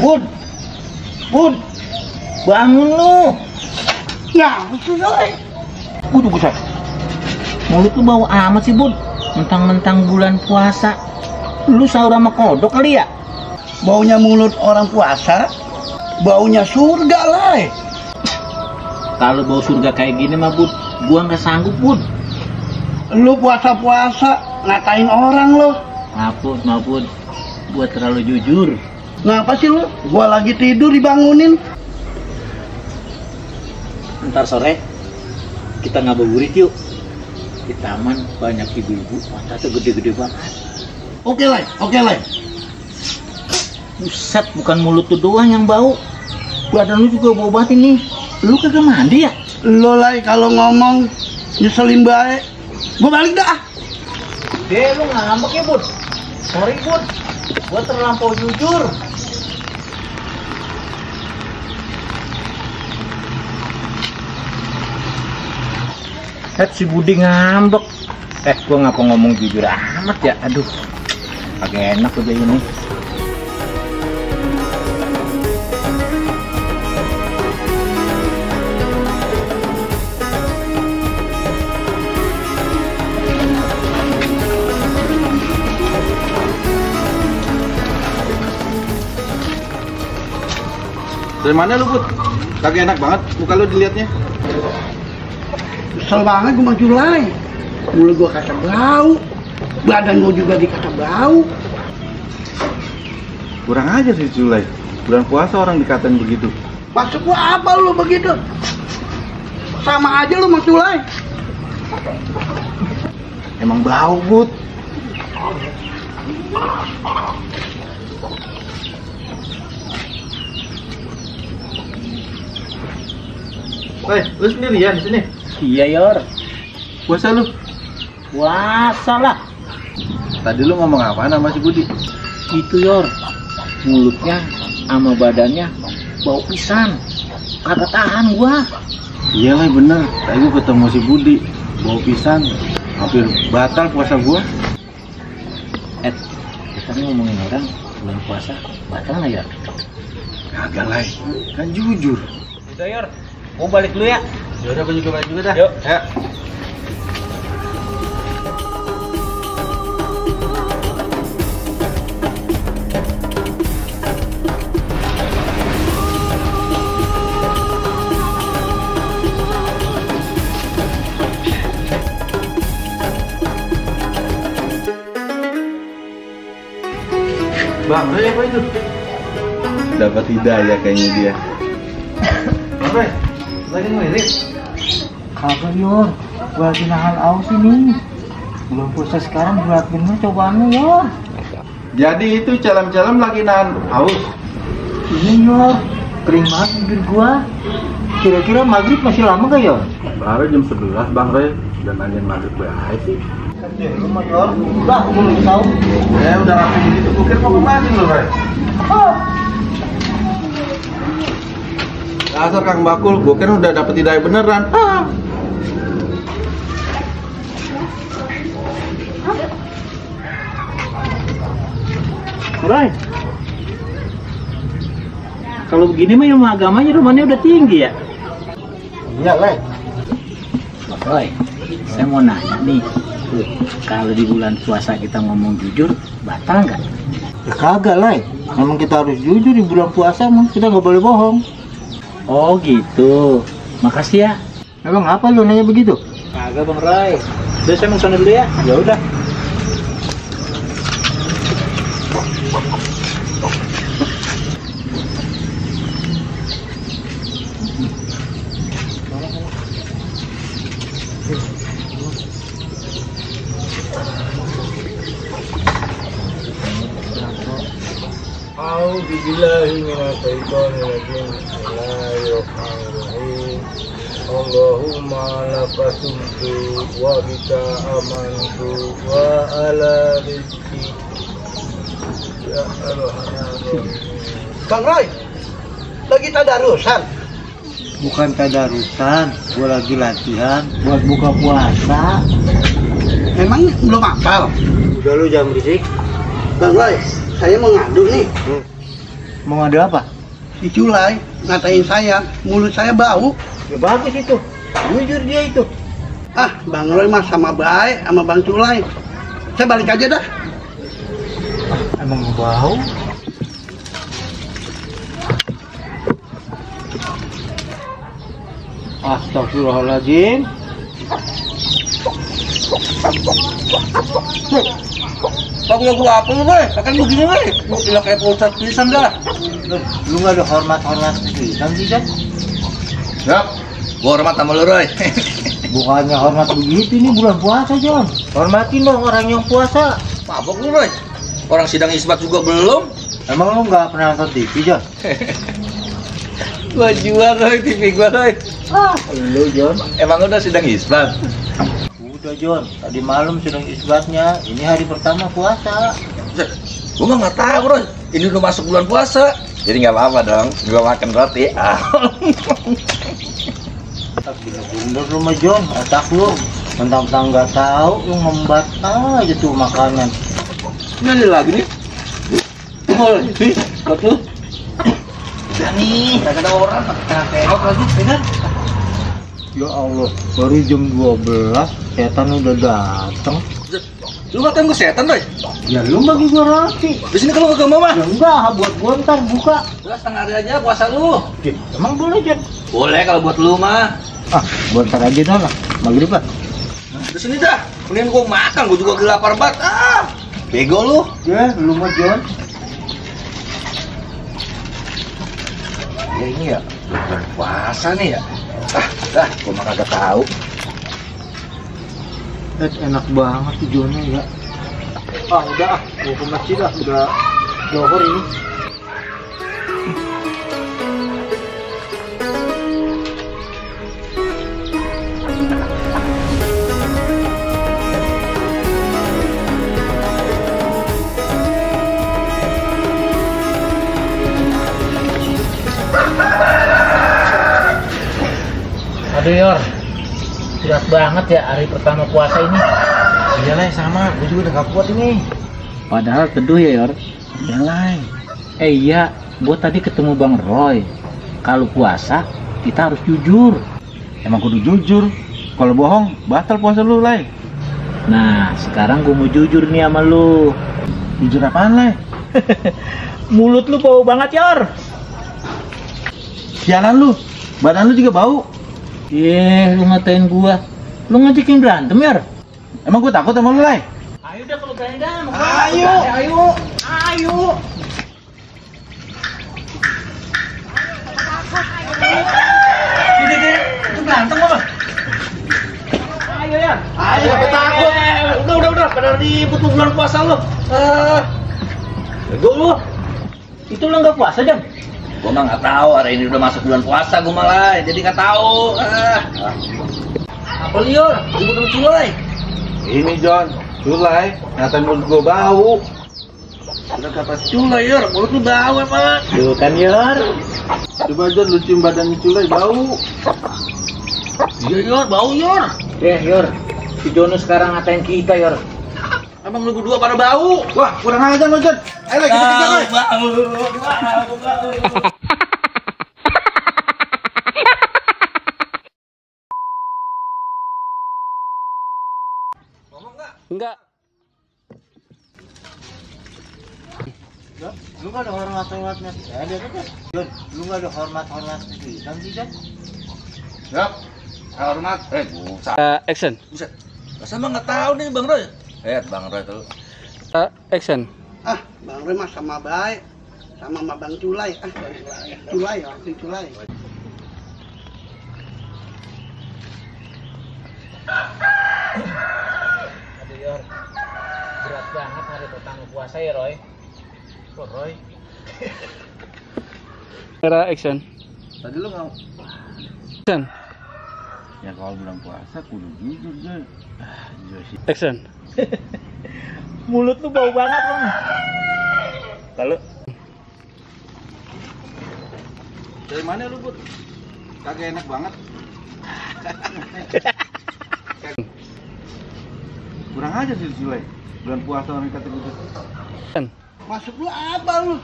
Bud, Bud, bangun lu. Ya, betul doi. Waduh, buset. Mulut lu bau amat sih, Bud. Mentang-mentang bulan puasa. Lu sahur sama kodok kali ya? Baunya mulut orang puasa, baunya surga lah. Kalau bau surga kayak gini mah, Bud, gua nggak sanggup, Bud. Lu puasa-puasa ngatain orang lo. Maafun, gua terlalu jujur. Ngapa sih lu? Gua lagi tidur dibangunin. Ntar sore kita ngabuburit yuk. Di taman banyak ibu-ibu, pantatnya gede-gede banget. Oke lah. Buset, bukan mulut lu doang yang bau. Badan lu juga bau banget ini. Lu kagak mandi ya? Lo lah kalau ngomong nyeselin baik. Gua balik dah. Lu ngambek ya, Bud. Sorry, Bud. Gua terlampau jujur. Si Budi ngambek. Gua ngapa ngomong jujur amat ya? Aduh, agak enak udah ini. Dari mana lu, Bud? Kagak enak banget muka lu dilihatnya. Kesel banget gua maju lain. Mulut gua kata bau, badan gua juga dikata bau. Kurang aja sih Julai. Bulan puasa orang dikatain begitu. Maksud gua apa lu begitu? Sama aja lu Mas Julai. Emang bau, Bud. Lu sendirian di sini? Iya, Yor. Puasa lu? Puasa lah. Tadi lu ngomong apa sama si Budi? Itu, Yor. Mulutnya sama badannya bau pisan. Kagak tahan gua. Iyalah bener. Tadi gua ketemu si Budi, bau pisan. Hampir batal puasa gua. Kita ngomongin orang bulan puasa batal nggak ya? Kagak lah, kan jujur. Udah, Yor. Mau balik dulu ya? Yaudah, gua juga balik juga dah. Yuk. Ya. Bang, apa itu? Dapat hidayah kayaknya dia. Bang, lagi ngelit? Kagak, Yor. Gua lagi nahan aus ini. Belum puasa sekarang berat bener cobaannya, Yor. Jadi itu calam-calam lagi nahan haus. Iya, Yor. Kering banget bibir gua. Kira-kira maghrib masih lama gak, Yor? Baru jam 11, Bang Rey. Dan nanyain maghrib bahaya sih. Lu mah, Yor. Udah, gua belum tahu. Ya udah rapi gitu, kukir mau kemana lu, Rey? Dasar Kang Bakul, gua kira udah dapet hidayah beneran. Right. Kalau begini mah ilmu agamanya rumahnya udah tinggi ya? Iya, Lek. Mas Roy, saya mau nanya nih. Kalau di bulan puasa kita ngomong jujur, batal nggak? Ya kagak lah. Memang kita harus jujur di bulan puasa, kita nggak boleh bohong. Oh gitu. Makasih ya. Emang apa lu nanya begitu? Kagak Bang Roy. Udah saya mau sana dulu ya. Ya udah. A'udzubillahiminasyaitonirrajim. Bismillahirrahmanirrahim. Allahumma laka sumtu wa bika amantu wa ala rizki ya Ar-Rahman. Bang Roy, lagi tadarusan? Bukan tadarusan, gua lagi latihan buat buka puasa. Memang belum hafal? Udah lu jangan berisik. Bang Roy, saya mau ngadu nih. Mau ada apa? Si Culai ngatain saya, mulut saya bau. Ya bagus itu. Jujur dia itu. Ah, Bang Roy mah sama baik sama Bang Culai. Saya balik aja dah. Emang bau? Astagfirullahaladzim. Pakai gua apa lu, Boy? Kan begini, Boy. Gua tidak kayak Ustaz pisan dah. Lu nggak ada hormat pisan sih, Jan? Yap, gua hormat sama lu, Roy. Bukannya hormat begitu, ini bulan puasa, Jon. Hormatin dong orang yang puasa. Mabok lu, Roy. Orang sidang isbat juga belum. Emang lu nggak pernah nonton TV, Jon? Gua jual, Roy, TV gua, Roy. Lu, Jon. Emang udah sidang isbat? Udah, Jon. Tadi malam sedang isbatnya. Ini hari pertama puasa. Gua nggak tahu, Roy. Ini udah masuk bulan puasa. Jadi nggak apa-apa dong. Gua makan roti. Bener lu mah, Jon. Otak lu. Mentang-mentang nggak tahu, lu ngembat aja tuh makanan. Ini ada lagi nih. Oh, nih, buat lu. Udah nih, kagak ada orang. Tengok lagi, bener. Ya Allah, baru jam 12, setan udah datang. Lu makan gua setan, Roy? Ya lu bagi gua roti. Di sini kalau kagak mau mah. Ya enggak, buat gua ntar buka. Udah setengah hari aja puasa lu. Emang boleh, Jon? Boleh kalau buat lu mah. Buat ntar aja dong lah, maghrib lah. Di sini dah. Mending gua makan, gua juga lapar banget. Bego lu. Ya, lu mah, Jon. Ya ini ya, bulan puasa nih ya. Gua mah kagak tahu. Enak banget tuh Jonnya ya. Udah mau ke masjid lah, udah zohor ini. Aduh Yor, berat banget ya hari pertama puasa ini. Iyalah sama, gua juga udah gak kuat ini. Padahal teduh ya Yor. Iyalah. Iya, gua tadi ketemu Bang Roy. Kalau puasa kita harus jujur. Emang kudu jujur. Kalau bohong, batal puasa lu, Lai. Nah, sekarang gua mau jujur nih sama lu. Jujur apaan, Lai? Mulut lu bau banget Yor. Sialan lu, badan lu juga bau. Lu ngatain gua. Lu ngajakin berantem Yor. Emang gua takut sama lu, Lai? Ayo dah kalau berani dah. Ayo. Itu berantem apa? Ayo ya. Ayo, gak takut. Udah. Pada ribut lu bulan puasa lu. Ego lu. Itu lu nggak puasa Jam? Gua mah nggak tahu hari ini udah masuk bulan puasa gua malah, jadi nggak tahu. Apa liur? Ribut lu Culai. Ini John, Culai, ngatain mulut gua bau. Udah kata Culai Yor, mulut lu bau apa? Tuh kan Yor. Coba John, lu cium badan Culai bau. Iya Yor, bau Yor. Yor, si Jono sekarang ngatain kita Yor. Emang lu berdua pada bau? Wah, kurang aja lu John. Ayo lagi kita kejar, Lai. Bau. Enggak. Lu nggak ada hormat-hormatnya. Ada kan? Jon, lu nggak ada hormat-hormat pisan sih Jon? Yap. Hormat. Buset. Action. Buset. Masa mah nggak tahu nih Bang Roy. Bang Roy tuh. Action. Ah, Bang Roy mah sama baik, sama Bang Culai. Culai. Aduh Yor, berat banget hari pertama puasa ya Roy. Kok Roy? Era action. Tadi lu nggak? Action. Ya kalau bulan puasa kudu jujur John. Action. Mulut lu bau banget Bang. Kalau Dari mana lu Bud? Kagak enak banget. Kurang aja sih Culai. Bulan puasa orang kata gitu. Masuk lu apa lu?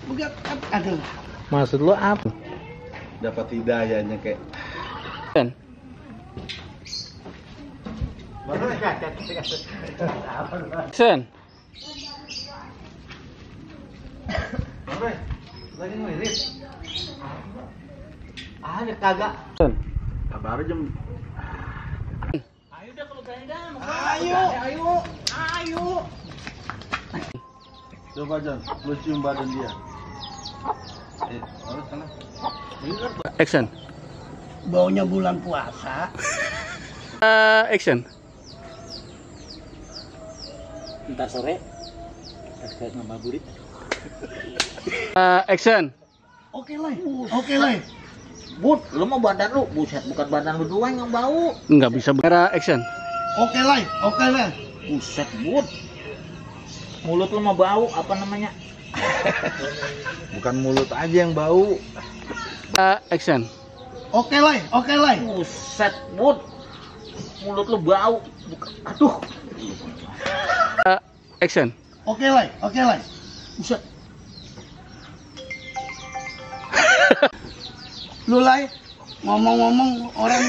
Begat, aduh. Maksud lo apa? Dapat hidayahnya kayak. Sen. Apa? Lagi ngirit. Ada kagak. Baru jam. Ayo dah kalau berani dah. Ayo. Coba John, lu cium badan dia. Harus sana. Action. Baunya bulan puasa. Action. Ntar sore. Kayak ngabuburit. Action. Oke lah. Bud, lu mau badan lu, buset, bukan badan lu doang yang bau. Nggak bisa bicara. Action. Oke lah. Buset, Bud. Mulut lu mau bau, apa namanya? Bukan mulut aja yang bau. Action. Oke lah. Buset, Bud. Mulut lu bau. Aduh. Action. Oke lah. Buset. Lu lah ngomong-ngomong orang